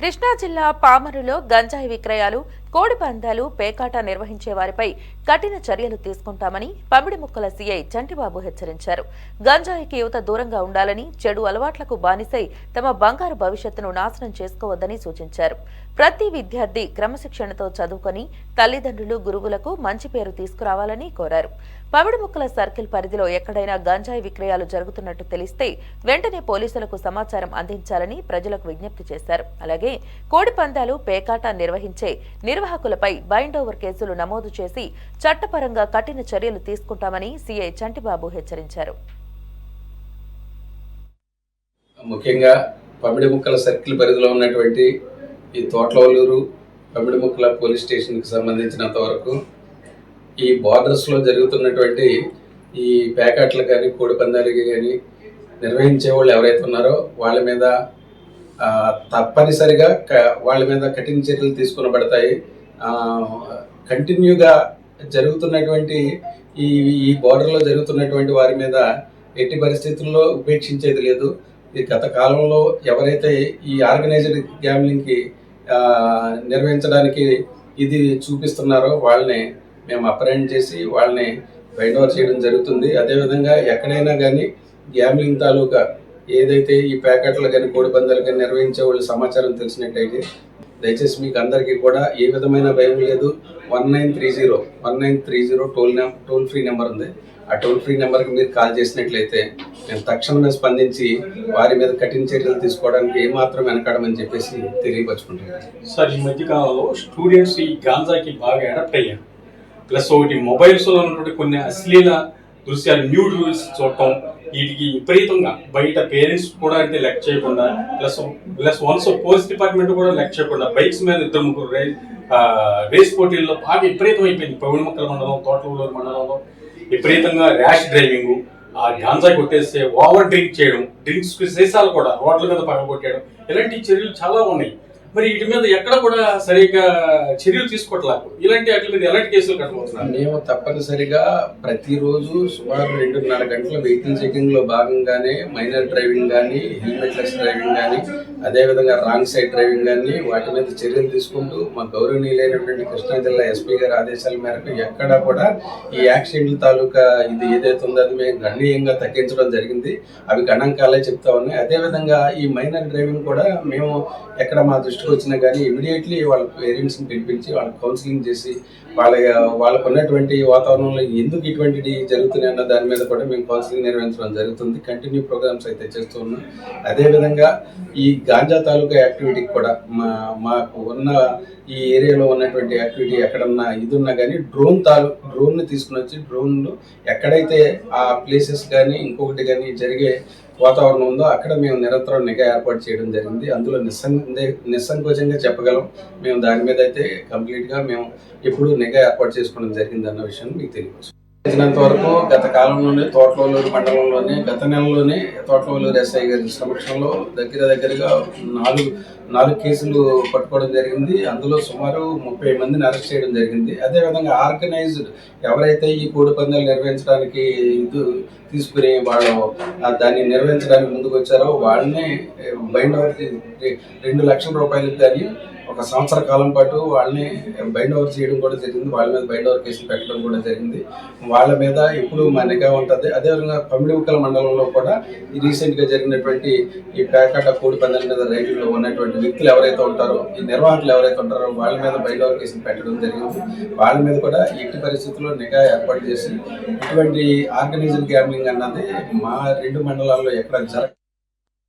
కృష్ణా జిల్లా పామరులో గంజాయి విక్రయాలు, కోడి పందాలు, పేకాట నిర్వహించే వారిపై కఠిన చర్యలు తీసుకుంటామని పమిడిముక్కల సీఐ చంటిబాబు హెచ్చరించారు. గంజాయికి యువత దూరంగా ఉండాలని, చెడు అలవాట్లకు బానిసై తమ బంగారు భవిష్యత్తును నాశనం చేసుకోవద్దని సూచించారు. ప్రతి విద్యార్థి క్రమశిక్షణతో చదువుకొని తల్లిదండ్రులు, గురువులకు మంచి పేరు తీసుకురావాలని కోరారు. పమిడిముక్కల సర్కిల్ పరిధిలో ఎక్కడైనా గంజాయి విక్రయాలు జరుగుతున్నట్టు తెలిస్తే వెంటనే పోలీసులకు సమాచారం అందించాలని ప్రజలకు విజ్ఞప్తి చేశారు. అలాగే కోడి పందాలు, పేకాట నిర్వహించే నిర్వాహకులపై బైండ్ ఓవర్ కేసులు నమోదు చేసి చట్టపరంగా కఠిన చర్యలు తీసుకుంటామని సీఐ చంటిబాబు హెచ్చరించారు. ముఖ్యంగా పమిడిముక్కల సర్కిల్ పరిధిలో ఉన్నటువంటి ఈ తోట్లవల్లూరు పమిడిముక్కల పోలీస్ స్టేషన్కి సంబంధించినంత వరకు ఈ బార్డర్స్లో జరుగుతున్నటువంటి ఈ ప్యాకెట్లు కానీ, కోడి పందాలకి కానీ నిర్వహించే వాళ్ళు ఎవరైతే ఉన్నారో వాళ్ళ మీద తప్పనిసరిగా వాళ్ళ మీద కఠిన చర్యలు తీసుకునబడతాయి. కంటిన్యూగా జరుగుతున్నటువంటి ఈ బార్డర్లో జరుగుతున్నటువంటి వారి మీద ఎట్టి పరిస్థితుల్లో ఉపేక్షించేది లేదు. ఈ గత కాలంలో ఎవరైతే ఈ ఆర్గనైజ్డ్ గ్యాంబ్లింగ్కి నిర్వహించడానికి ఇది చూపిస్తున్నారో వాళ్ళని మేము అప్రహెండ్ చేసి వాళ్ళని బైండ్ ఓవర్ చేయడం జరుగుతుంది. అదేవిధంగా ఎక్కడైనా కానీ గ్యాంబ్లింగ్ తాలూకా ఏదైతే ఈ ప్యాకెట్లు కానీ, కోడి పందాలు కానీ నిర్వహించే వాళ్ళు సమాచారం తెలిసినట్టయితే దయచేసి మీకు అందరికీ కూడా ఏ విధమైన భయం లేదు. 1930 టోల్ ఫ్రీ నెంబర్ ఉంది. ఆ టోల్ ఫ్రీ నెంబర్కి మీరు కాల్ చేసినట్లయితే మేము తక్షణమే స్పందించి వారి మీద కఠిన చర్యలు తీసుకోవడానికి ఏమాత్రం వెనకాడమని చెప్పేసి తెలియపరుచుకుంటున్నాను. సార్, ఈ మధ్యకాలంలో స్టూడెంట్స్ ఈ గాంజాకి బాగా అడాప్ట్ అయ్యారు. ప్లస్ ఒకటి మొబైల్స్లో ఉన్నటువంటి కొన్ని అశ్లీల దృశ్యాలు, న్యూడ్ రూల్స్ చూడటం, వీటికి విపరీతంగా బయట పేరెంట్స్ కూడా అంటే లెక్క చేయకుండా, ప్లస్ వన్స్ పోలీస్ డిపార్ట్మెంట్ కూడా లెక్క చేయకుండా బైక్స్ మీద 2-3 రేస్ పోటీల్లో బాగా విపరీతం అయిపోయింది. పమిడిముక్కల మండలం, తోట్లవల్లూరు మండలంలో విపరీతంగా ర్యాష్ డ్రైవింగ్, ఆ గాంజా కొట్టేస్తే ఓవర్ డ్రింక్ చేయడం, డ్రింక్స్ సీసాలు కూడా రోడ్ల మీద పగలగొట్టడం, ఇలాంటి చర్యలు చాలా ఉన్నాయి. మరి వీటి మీద ఎక్కడ కూడా సరిగ్గా చర్యలు తీసుకోవట్లేదు. ఇలాంటి వాటి మీద ఎలాంటి కేసులు కట్టబోతున్నారు? మేము తప్పనిసరిగా ప్రతిరోజు సుమారు 2.5 గంటల వెహికల్ చెకింగ్ లో భాగంగానే మైనర్ డ్రైవింగ్ కానీ, హెల్మెట్ లెస్ డ్రైవింగ్ కానీ, అదేవిధంగా రాంగ్ సైడ్ డ్రైవింగ్ కానీ వాటి మీద చర్యలు తీసుకుంటూ మా గౌరవనీయులైనటువంటి కృష్ణా జిల్లా ఎస్పీ గారి ఆదేశాల మేరకు ఎక్కడా కూడా ఈ యాక్సిడెంట్ల తాలూకా ఇది ఏదైతే ఉందో అది మేము గణనీయంగా తగ్గించడం జరిగింది. అవి గణాంకాలే చెప్తా ఉన్నాయి. అదేవిధంగా ఈ మైనర్ డ్రైవింగ్ కూడా మేము ఎక్కడ మా దృష్టికి వచ్చినా కానీ ఇమీడియట్లీ వాళ్ళ పేరెంట్స్ని పిలిపించి వాళ్ళకి కౌన్సిలింగ్ చేసి వాళ్ళకు ఉన్నటువంటి వాతావరణంలో ఎందుకు ఇటువంటివి జరుగుతున్నాయి అన్న దాని మీద కూడా మేము కౌన్సిలింగ్ నిర్వహించడం జరుగుతుంది. కంటిన్యూ ప్రోగ్రామ్స్ అయితే చేస్తూ ఉన్నాం. అదేవిధంగా ఈ గాంజా తాలూకా యాక్టివిటీకి కూడా మాకు ఉన్న ఈ ఏరియాలో ఉన్నటువంటి యాక్టివిటీ ఎక్కడన్నా ఇది ఉన్నా కానీ డ్రోన్ని తీసుకుని వచ్చి డ్రోన్లు ఎక్కడైతే ఆ ప్లేసెస్ కానీ ఇంకొకటి కానీ జరిగే వాతావరణం ఉందో అక్కడ మేము నిరంతరం నిఘా ఏర్పాటు చేయడం జరిగింది. అందులో నిస్సంకోచంగా చెప్పగలం, మేము దాని మీద అయితే కంప్లీట్గా మేము ఎప్పుడు నిఘా ఏర్పాటు చేసుకోవడం జరిగింది అన్న విషయం మీకు తెలియవచ్చు. తెలిసినంత వరకు గత కాలంలోనే తోట్లవల్లూరు మండలంలోనే గత నెలలోనే తోట్లవల్లూరు ఎస్ఐ గారి సమక్షంలో దగ్గరగా 4 కేసులు పట్టుకోవడం జరిగింది. అందులో సుమారు 30 మందిని అరెస్ట్ చేయడం జరిగింది. అదేవిధంగా ఆర్గనైజ్డ్ ఎవరైతే ఈ కోడి పందాలు నిర్వహించడానికి తీసుకుని వాళ్ళు దాన్ని నిర్వహించడానికి ముందుకు వచ్చారో వాళ్ళని బైండ్ ఓవర్ 2 లక్షల రూపాయలకు కానీ 1 సంవత్సర కాలం పాటు వాళ్ళని బైండ్ ఓవర్ చేయడం కూడా జరిగింది. వాళ్ళ మీద బైండ్ ఓవర్ కేసులు పెట్టడం కూడా జరిగింది. వాళ్ళ మీద ఇప్పుడు మా నిఘా ఉంటుంది. అదేవిధంగా పమిడిముక్కల మండలంలో కూడా రీసెంట్గా జరిగినటువంటి ఈ పేకాట, కోడి పందాల మీద రైతుల్లో ఉన్నటువంటి వ్యక్తులు ఎవరైతే ఉంటారో, ఈ నిర్వాహకులు ఎవరైతే ఉంటారో వాళ్ళ మీద బైండ్ ఓవర్ కేసులు పెట్టడం జరిగింది. వాళ్ళ మీద కూడా ఎట్టి పరిస్థితుల్లో నిఘా ఏర్పాటు చేసి ఇటువంటి ఆర్గనైజ్డ్ గ్యాంబ్లింగ్ అన్నది మా 2 మండలాల్లో ఎక్కడ